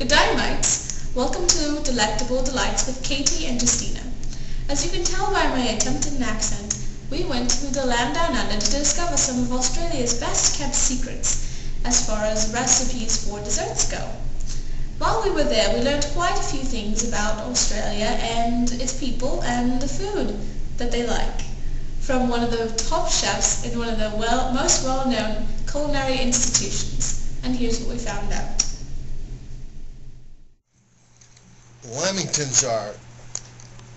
Good day, mates. Welcome to Delectable Delights with Katie and Justina. As you can tell by my attempt at an accent, we went to the land down under to discover some of Australia's best kept secrets as far as recipes for desserts go. While we were there, we learned quite a few things about Australia and its people and the food that they like, from one of the top chefs in one of the most well-known culinary institutions. And here's what we found out. Lamingtons are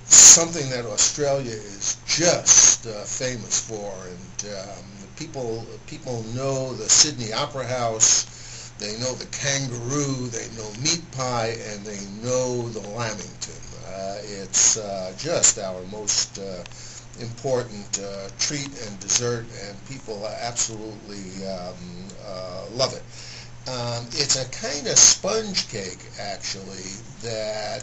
something that Australia is just famous for, and people know the Sydney Opera House, they know the kangaroo, they know meat pie, and they know the Lamington. It's just our most important treat and dessert, and people absolutely love it. It's a kind of sponge cake, actually, that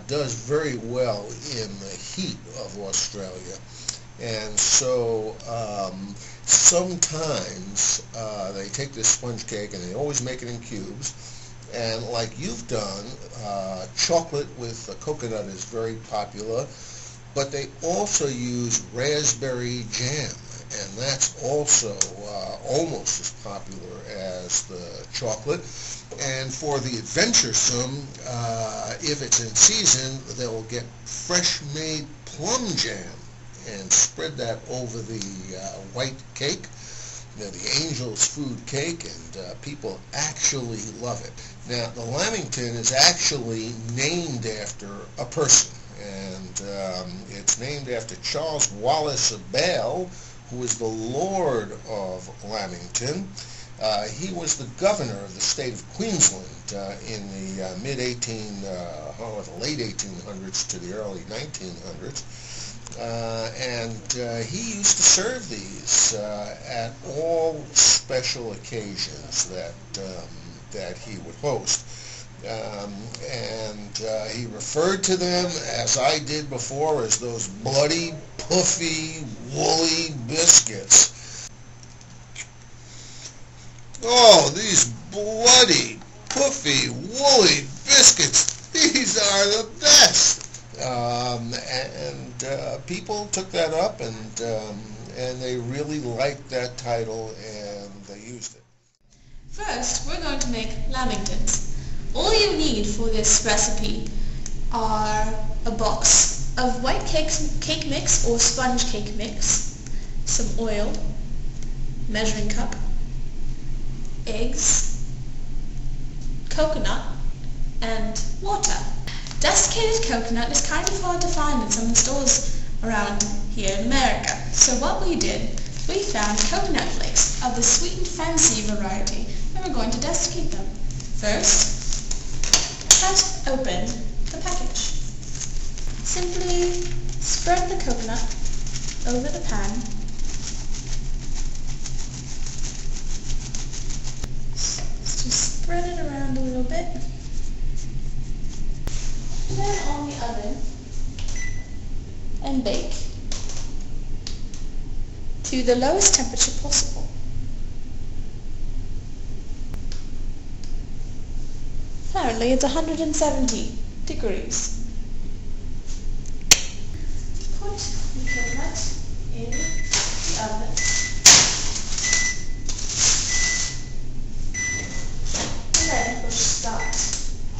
does very well in the heat of Australia. And so sometimes they take this sponge cake and they always make it in cubes. And like you've done, chocolate with coconut is very popular, but they also use raspberry jam. And that's also almost as popular as the chocolate. And for the adventuresome, if it's in season, they'll get fresh-made plum jam and spread that over the white cake, the angel's food cake, and people actually love it. Now, the Lamington is actually named after a person, and it's named after Charles Wallace of Bale, who was the Lord of Lamington. He was the governor of the state of Queensland in the late 1800s to the early 1900s. And he used to serve these at all special occasions that he would host. He referred to them, as I did before, as those bloody, puffy, woolly biscuits. Oh, these bloody, puffy, woolly biscuits, these are the best! People took that up, and they really liked that title, and they used it. First, we're going to make lamingtons. All you need for this recipe are a box of white cake mix or sponge cake mix, some oil, measuring cup, eggs, coconut, and water. Desiccated coconut is kind of hard to find in some of the stores around here in America. So what we did, we found coconut flakes of the sweet and fancy variety, and we're going to desiccate them. First, cut open the package. Simply spread the coconut over the pan. Just spread it around a little bit. Put it on the oven and bake to the lowest temperature possible. Apparently it's 170 degrees. Put the coconut in the oven. And then push start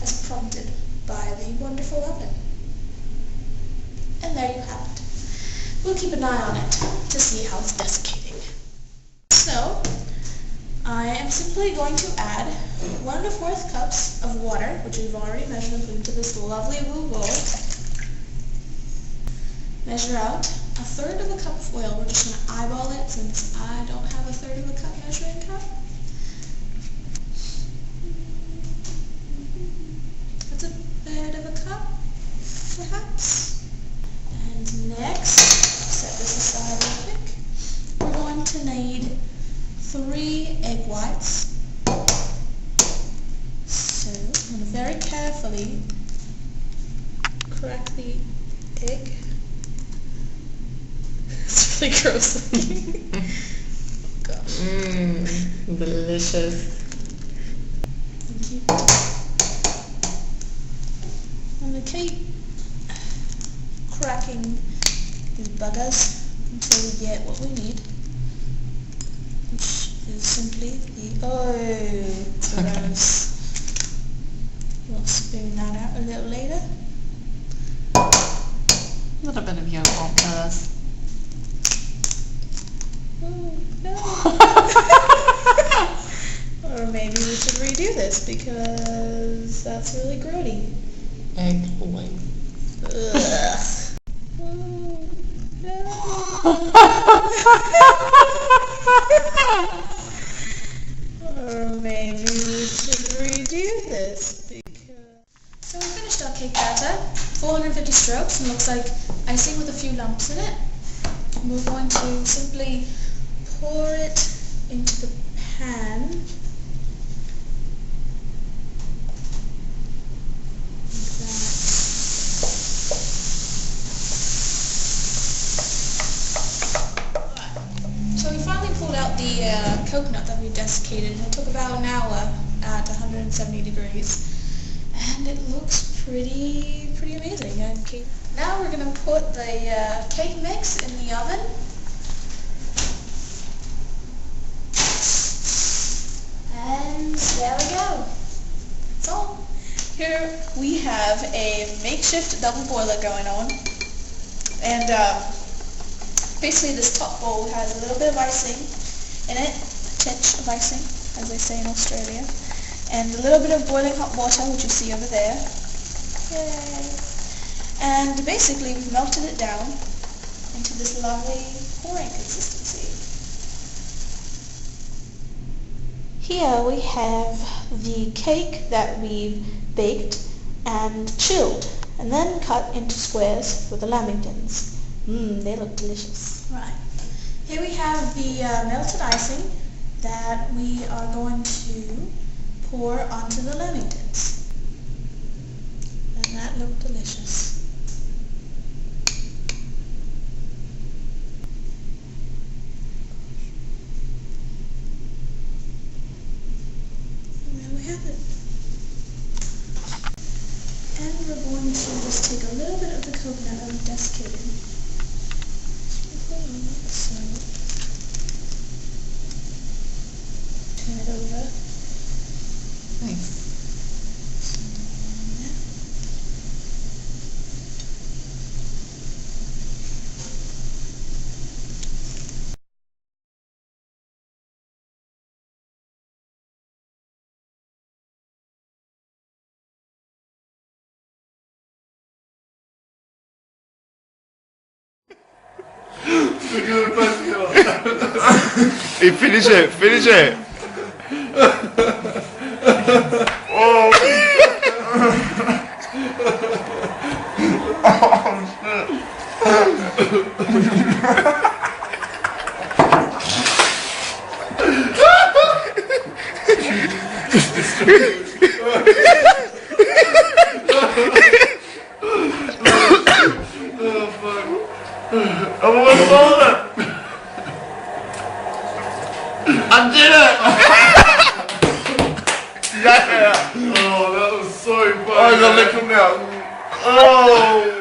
as prompted by the wonderful oven. And there you have it. We'll keep an eye on it to see how it's desiccating. So, I am simply going to add 1 1/4 cups of water, which we've already measured into this lovely blue bowl. Measure out 1/3 of a cup of oil. We're just going to eyeball it since I don't have a 1/3 of a cup measuring cup. That's a third of a cup, perhaps. And next, set this aside real quick. We're going to need 3 egg whites. So I'm going to very carefully crack the egg. It's really gross looking. Gosh. Delicious. Thank you. keep cracking these buggers until we get what we need, which is simply the gross. We'll spoon that out a little later. A little bit of yolk won't kill us. Oh no. Or maybe we should redo this because that's really grody. Egg white. Ugh. Or maybe we should redo this because... So we finished our cake batter, 450 strokes, and looks like icing with a few lumps in it. And we're going to simply pour it into the pan. So we finally pulled out the coconut that we desiccated. It took about an hour at 170 degrees, and it looks pretty amazing. Okay. Now we're going to put the cake mix in the oven. And there we go. That's all. Here we have a makeshift double boiler going on, and basically this top bowl has a little bit of icing in it, a titch of icing, as they say in Australia, and a little bit of boiling hot water, which you see over there. Yay! And basically we've melted it down into this lovely pouring consistency. Here we have the cake that we've baked and chilled, and then cut into squares for the lamingtons. They look delicious. Right. Here we have the melted icing that we are going to pour onto the lamingtons. And that looked delicious. And there we have it. And we're going to just take a little bit of the coconut that we've desiccated. So, turn it over. Nice. Hey, finish it, finish it. Oh, I did it! Yeah! Oh, that was so funny. I got lick them now. Oh!